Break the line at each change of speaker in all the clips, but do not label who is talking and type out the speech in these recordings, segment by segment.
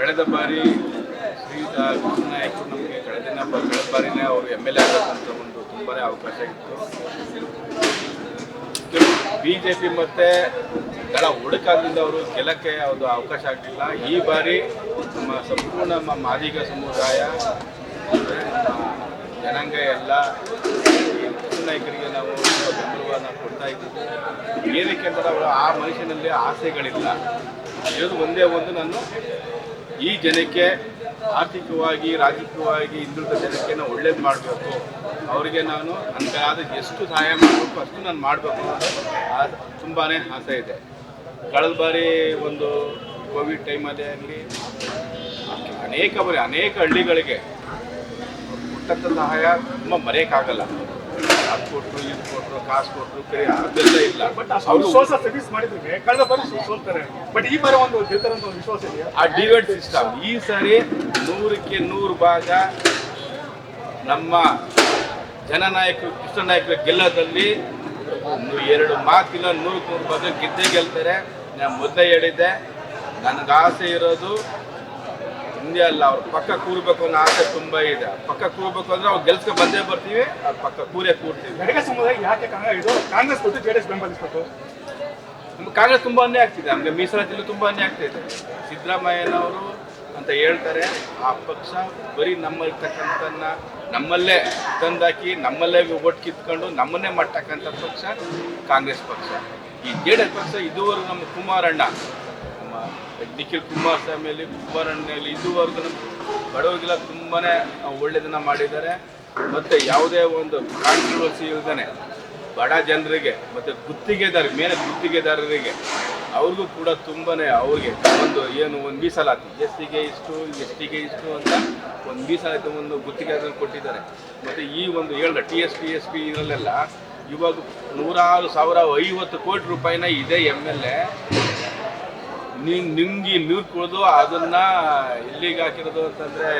ಕಳೆದ ಬಾರಿ ಶ್ರೀಯುತ ನಾಯಕರು ನಮಗೆ ಕಳೆದ ಬಾರಿನೇ ಅವರು MLA ಆಗಬೇಕಂತ ಒಂದು ತುಂಬಾ ಅವಕಾಶ ಇತ್ತು. BJP ಮತ್ತು ದಳ ಹುಡುಕಾದ್ರಿಂದ ಅವರು ಗೆಲ್ಲಕ್ಕೆ ಒಂದು ಅವಕಾಶ ಆಗಲಿಲ್ಲ. ಈ ಬಾರಿ ನಮ್ಮ ಸಂಪೂರ್ಣ ನಮ್ಮ ಮಾದಿಗ ಸಮುದಾಯ ಜನಾಂಗ ಎಲ್ಲ ನಾಯಕರಿಗೆ ನಾವು ಬೆಂಬಲವನ್ನು ಕೊಡ್ತಾ ಇದ್ದೀವಿ. ಏನಕ್ಕೆ ಅಂತ ಅವರು ಆ ಮನುಷ್ಯನಲ್ಲಿ ಆಸೆಗಳಿಲ್ಲ. ಇರೋದು ಒಂದೇ ಒಂದು, ನಾನು ಈ ಜನಕ್ಕೆ ಆರ್ಥಿಕವಾಗಿ ರಾಜಕೀಯವಾಗಿ ಹಿಂದುಳಿದ ಜನಕ್ಕೆ ನಾವು ಒಳ್ಳೇದು ಮಾಡಬೇಕು, ಅವರಿಗೆ ನಾನು ನನಗಾದ ಎಷ್ಟು ಸಹಾಯ ಮಾಡಬೇಕು ಅಷ್ಟು ನಾನು ಮಾಡಬೇಕು ಅನ್ನೋದು ತುಂಬಾ ಆಸೆ ಇದೆ. ಕಳೆದ ಬಾರಿ ಒಂದು ಕೋವಿಡ್ ಟೈಮಲ್ಲಿ ಆಗಲಿ ಅನೇಕ ಹಳ್ಳಿಗಳಿಗೆ ಕೊಟ್ಟಂಥ ಸಹಾಯ ತುಂಬ ಮರೆಯೋಕ್ಕಾಗಲ್ಲ. ಅದು ಕೊಟ್ಟರು, ಇದು ಕೊಟ್ಟರು, ಕಾಸು ಕೊಟ್ಟರು, ಅದೆಲ್ಲ ಇಲ್ಲ.
ಬಟ್ ಅವರು ವಿಶ್ವಾಸ ಸರ್ವಿಸ್ ಮಾಡಿದ್ರೆ ಕಳೆದ ಬಾರಿ ಸೋಲ್ತಾರೆ. ಬಟ್ ಈ ಬಾರಿ ಒಂದು ಗೆಲ್ತಾರೆ ಅಂತ ಒಂದು ವಿಶ್ವಾಸ ಇದೆಯಾ?
ಆ ಡಿವೈಡ್ ಸಿಸ್ಟಮ್ ಈ ಸಾರಿ 100ಕ್ಕೆ 100 ಭಾಗ ನಮ್ಮ ಜನನಾಯಕರು ಕೃಷ್ಣ ನಾಯಕರ ಗೆಲ್ಲದಲ್ಲಿ 2 ಮಾತಿಲ್ಲ, 100ಕ್ಕೆ 100 ಭಾಗ ಗೆದ್ದೇ ಗೆಲ್ತಾರೆ. ನಾನು ಮೊದಲೇ ಹೇಳಿದ್ದೆ, ನನಗೆ ಆಸೆ ಇರೋದು ಹಿಂದೆ ಅಲ್ಲ, ಅವ್ರ ಪಕ್ಕ ಕೂರ್ಬೇಕು ಅನ್ನೋ ಆಸೆ ತುಂಬ ಇದೆ. ಪಕ್ಕ ಕೂರ್ಬೇಕು ಅಂದ್ರೆ ಅವ್ರು ಗೆಲ್ಸ್ಕೊಂಡು ಬಂದೇ ಬರ್ತೀವಿ, ಅವ್ರ ಪಕ್ಕ ಕೂರ್ತೀವಿ.
ಬೆಳಗ್ಗೆ ಸಮುದಾಯ ಯಾಕೆ ಇದು ಕಾಂಗ್ರೆಸ್ ಮತ್ತು JDS ಬೆಂಬಲಿಸಬೇಕು?
ನಮ್ಗೆ ಕಾಂಗ್ರೆಸ್ ತುಂಬ ಅನ್ಯಾಯ ಆಗ್ತಿದೆ, ನಮಗೆ ಮೀಸಲಾತಿಲು ತುಂಬ ಅನ್ಯಾಯ ಆಗ್ತಿದೆ. ಸಿದ್ದರಾಮಯ್ಯನವರು ಅಂತ ಹೇಳ್ತಾರೆ, ಆ ಪಕ್ಷ ಬರೀ ನಮ್ಮಲ್ಲಿರ್ತಕ್ಕಂಥನ್ನ ನಮ್ಮಲ್ಲೇ ತಂದಾಕಿ ನಮ್ಮಲ್ಲೇ ಒಟ್ಟು ಕಿತ್ಕೊಂಡು ನಮ್ಮನ್ನೇ ಮಾಡ್ತಕ್ಕಂಥ ಪಕ್ಷ ಕಾಂಗ್ರೆಸ್ ಪಕ್ಷ. ಈ JDS ಪಕ್ಷ ಇದುವರೆಗೂ ನಮ್ಮ ಕುಮಾರಣ್ಣ, ನಮ್ಮ ನಿಖಿಲ್ ಕುಮಾರಸ್ವಾಮಿಯಲ್ಲಿ ಕುಮಾರಣ್ಣಲ್ಲಿ ಇದುವರೆಗೂ ನಮ್ಮ ಬಡವರಿಗೆಲ್ಲ ತುಂಬಾ ಒಳ್ಳೆಯದನ್ನು ಮಾಡಿದ್ದಾರೆ. ಮತ್ತು ಯಾವುದೇ ಒಂದು ಕಾಂಟ್ರವರ್ಸಿ ಇಲ್ಲದೇ ಬಡ ಜನರಿಗೆ ಮತ್ತು ಗುತ್ತಿಗೆದಾರರಿಗೆ ಅವ್ರಿಗೂ ಕೂಡ ತುಂಬಾ ಅವ್ರಿಗೆ ಒಂದು ಮೀಸಲಾತಿ SCಗೆ ಇಷ್ಟು STಗೆ ಇಷ್ಟು ಅಂತ ಒಂದು ಮೀಸಲಾತಿ ಒಂದು ಗುತ್ತಿಗೆದಾರರಿಗೆ ಕೊಟ್ಟಿದ್ದಾರೆ. ಮತ್ತು ಈ ಒಂದು TSP SP ಇದರಲ್ಲೆಲ್ಲ ಇವಾಗ 150 ಕೋಟಿ ರೂಪಾಯಿನ ಇದೇ MLA ನೀರು ಕುಡಿದು ಅದನ್ನು ಎಲ್ಲಿಗೆ ಹಾಕಿರೋದು ಅಂತಂದರೆ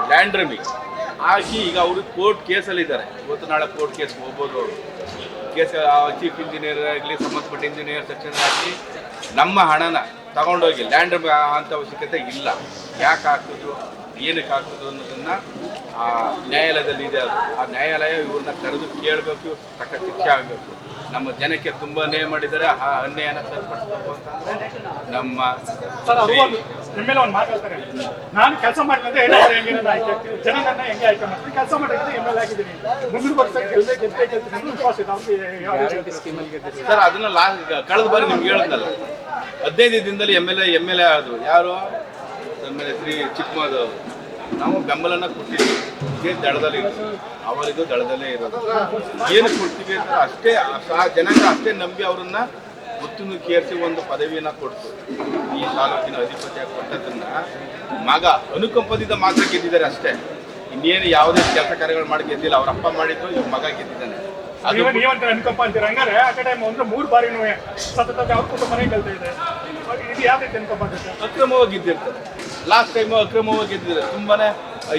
ಲ್ಯಾಂಡ್ ರಮಿಗೆ ಹಾಕಿ ಈಗ ಅವರು ಕೋರ್ಟ್ ಕೇಸಲ್ಲಿದ್ದಾರೆ. ಇವತ್ತು ನಾಳೆ ಕೋರ್ಟ್ ಕೇಸ್ ಹೋಗ್ಬೋದು. ಅವರು ಕೇಸ್ ಚೀಫ್ ಇಂಜಿನಿಯರ್ ಆಗಲಿ, ಸಂಬಂಧಪಟ್ಟ ಇಂಜಿನಿಯರ್ ಸೆಕ್ಷನ್ ಹಾಕಿ ನಮ್ಮ ಹಣನ ತಗೊಂಡೋಗಿ ಲ್ಯಾಂಡ್ ರಮಿ ಅಂತ ಅವಶ್ಯಕತೆ ಇಲ್ಲ. ಯಾಕೆ ಹಾಕಿದ್ರು, ಏನಕ್ಕೆ ಹಾಕಿದ್ರು ಅನ್ನೋದನ್ನು ಆ ನ್ಯಾಯಾಲಯದಲ್ಲಿ ಇದೆ. ಅದು ಆ ನ್ಯಾಯಾಲಯ ಇವ್ರನ್ನ ಕರೆದು ಕೇಳಬೇಕು, ತಕ್ಕ ಶಿಕ್ಷೆ ಆಗಬೇಕು. ನಮ್ಮ ಜನಕ್ಕೆ ತುಂಬ ಅನ್ಯಾಯ ಮಾಡಿದ್ದಾರೆ. ಆ ಅನ್ಯಾಯನ ಸರಿಪಡಿಸಬೇಕು ಅಂತಂದರೆ ನಮ್ಮ
ನಿಮ್ಮೆಲ್ಲ ಒಂದು ಮಾತು ಹೇಳ್ತಾರೆ, ನಾನು ಕೆಲಸ ಮಾಡಿದ್ರೆ ಜನ ನನ್ನ ಹೆಂಗೆ ಆಯ್ಕೆ ಮಾಡ್ತೀನಿ, ಕೆಲಸ ಮಾಡಿದ್ರೆ MLA ಆಗಿದ್ದೀನಿ, ಮುಂದಿನ ವರ್ಷ ವಿಶ್ವಾಸ ಇದೆ.
ಸರ್ ಅದನ್ನ ಕಳೆದ ಬಾರಿ ನಿಮ್ಗೆ ಹೇಳಿದ್ನಲ್ಲ, 15 ದಿನದಲ್ಲಿ MLA ಆದರು. ಯಾರು? ಶ್ರೀ ಚಿಕ್ಕಮಗಳೂರು. ನಾವು ಬೆಂಬಲನ ಕೊಟ್ಟಿದ್ದೀವಿ. ಇದೇ ದಳದಲ್ಲಿ ಇರೋದು, ಅವರಿಗೂ ದಳದಲ್ಲೇ ಇರೋದು. ಏನು ಕೊಡ್ತೀವಿ ಅಂತ ಅಷ್ಟೇ ಆ ಜನಾಂಗ ಅಷ್ಟೇ ನಂಬಿ ಅವರನ್ನ ಗುತ್ತಿನ ಕೇರಿಸಿ ಒಂದು ಪದವಿಯನ್ನು ಕೊಡ್ತು. ಈ ತಾಲೂಕಿನ ಅಧಿಪತಿಯಾಗಿ ಕೊಟ್ಟದನ್ನ ಮಗ ಅನುಕಂಪದಿಂದ ಮಾತ್ರ ಗೆದ್ದಿದ್ದಾರೆ ಅಷ್ಟೇ. ಇನ್ನೇನು ಯಾವುದೇ ಕೆಲಸ ಕಾರ್ಯಗಳು ಮಾಡಿ ಗೆದ್ದಿಲ್ಲ. ಅವ್ರ ಅಪ್ಪ ಮಾಡಿದ್ದು ಇವ್ರ ಮಗ ಗೆದ್ದಿದ್ದಾನೆ.
ನೀವಂತ ಅನುಕಂಪ ಅಂತೀರ. ಹಂಗಾರೆ ಆ ಕಡೆ ಅಂದ್ರೆ 3 ಬಾರಿನೂ ಸತತ ಅವ್ರ ಕುಟುಂಬನೇ ಗೆಲ್ತಾ ಇದೆ. ಇದು ಯಾವ ರೀತಿ ಅನುಕಂಪ ಆಗುತ್ತೆ?
ಅಕ್ರಮವಾಗಿ ಗೆದ್ದಿರ್ತಾರೆ. ಲಾಸ್ಟ್ ಟೈಮು ಅಕ್ರಮವಾಗಿ ಗೆದ್ದಿದ್ದಾರೆ. ತುಂಬಾನೇ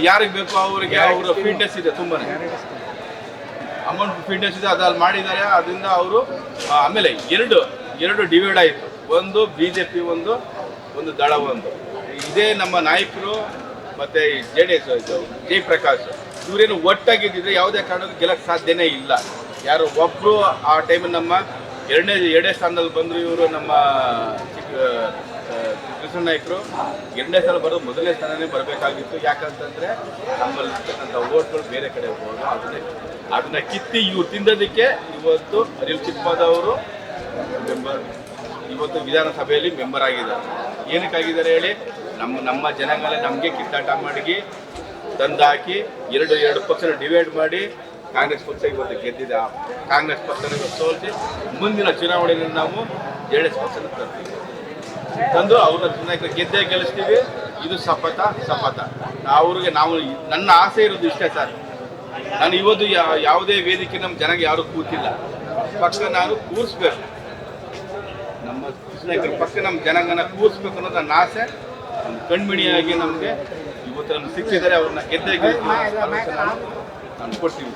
ಯಾರಿಗೆ ಬೇಕು ಅವರಿಗೆ ಅವರ ಫಿಟ್ನೆಸ್ ಇದೆ, ತುಂಬಾನೇ ಅಮೌಂಟ್ ಫಿಟ್ನೆಸ್ ಇದೆ, ಅದಲ್ಲಿ ಮಾಡಿದ್ದಾರೆ. ಅದರಿಂದ ಅವರು ಆಮೇಲೆ ಎರಡು ಡಿವೈಡ್ ಆಯಿತು. ಒಂದು BJP, ಒಂದು ದಳ. ಇದೇ ನಮ್ಮ ನಾಯಕರು ಮತ್ತು JDS ಜಯಪ್ರಕಾಶ್ ಇವರೇನು ಒಟ್ಟಾಗಿದ್ದಿದ್ರೆ ಯಾವುದೇ ಕಾರಣಕ್ಕೂ ಗೆಲ್ಲಕ್ಕೆ ಸಾಧ್ಯನೇ ಇಲ್ಲ. ಯಾರು ಒಬ್ಬರು ಆ ಟೈಮಲ್ಲಿ ನಮ್ಮ ಎರಡನೇ ಸ್ಥಾನದಲ್ಲಿ ಬಂದರು. ಇವರು ನಮ್ಮ ಕೃಷ್ಣ ನಾಯಕರು 2ನೇ ಸ್ಥಾನ ಬರೋದು, 1ನೇ ಸ್ಥಾನನೇ ಬರಬೇಕಾಗಿತ್ತು. ಯಾಕಂತಂದರೆ ನಮ್ಮಲ್ಲಿರ್ತಕ್ಕಂಥ ಓಟ್ಗಳು ಬೇರೆ ಕಡೆ ಹೋಗೋದು. ಅದನ್ನ ಕಿತ್ತಿ ಇವ್ರು ತಿಂದೋದಕ್ಕೆ ಇವತ್ತು ಅನಿಲ್ ಚಿಕ್ಕಮದವರು ಇವತ್ತು ವಿಧಾನಸಭೆಯಲ್ಲಿ ಮೆಂಬರ್ ಆಗಿದ್ದಾರೆ. ಏನಕ್ಕಾಗಿದ್ದಾರೆ ಹೇಳಿ? ನಮ್ಮ ಜನಾಂಗಲೇ ನಮಗೆ ಕಿತ್ತಾಟ ಮಾಡಿ ತಂದಾಕಿ ಎರಡು ಪಕ್ಷನ ಡಿವೈಡ್ ಮಾಡಿ ಕಾಂಗ್ರೆಸ್ ಪಕ್ಷ ಇವತ್ತು ಗೆದ್ದಿದೆ. ಕಾಂಗ್ರೆಸ್ ಪಕ್ಷನ ಸೋಲಿಸಿ ಮುಂದಿನ ಚುನಾವಣೆಯಲ್ಲಿ ನಾವು JDS ಪಕ್ಷನ ತಂದು ಅವ್ರನ್ನ ಚುನಾಯಿತ ಗೆದ್ದೇ ಗೆಲ್ಲಿಸ್ತೀವಿ. ಇದು ಶಪಥ. ನಾವು ನನ್ನ ಆಸೆ ಇರೋದು ಇಷ್ಟೇ ಸರ್. ನಾನು ಇವತ್ತು ಯಾವುದೇ ವೇದಿಕೆ ನಮ್ಮ ಜನಗೆ ಯಾರು ಕೂತಿಲ್ಲ. ಪಕ್ಷ ನಾನು ಕೂರಿಸ್ಬೇಕು, ನಮ್ಮ ಕೃಷ್ಣಾಯಕರ ಪಕ್ಷ ನಮ್ಮ ಜನಾಂಗನ ಕೂರಿಸ್ಬೇಕು ಅನ್ನೋದು ನನ್ನ ಆಸೆ. ನಮ್ಮ ಕಣ್ಮಿಣಿಯಾಗಿ ನಮಗೆ ಇವತ್ತು ನಮ್ಗೆ ಸಿಕ್ಕಿದ್ದಾರೆ. ಅವ್ರನ್ನ ಗೆದ್ದೇ ನಾನು ಕೊಡ್ತೀವಿ.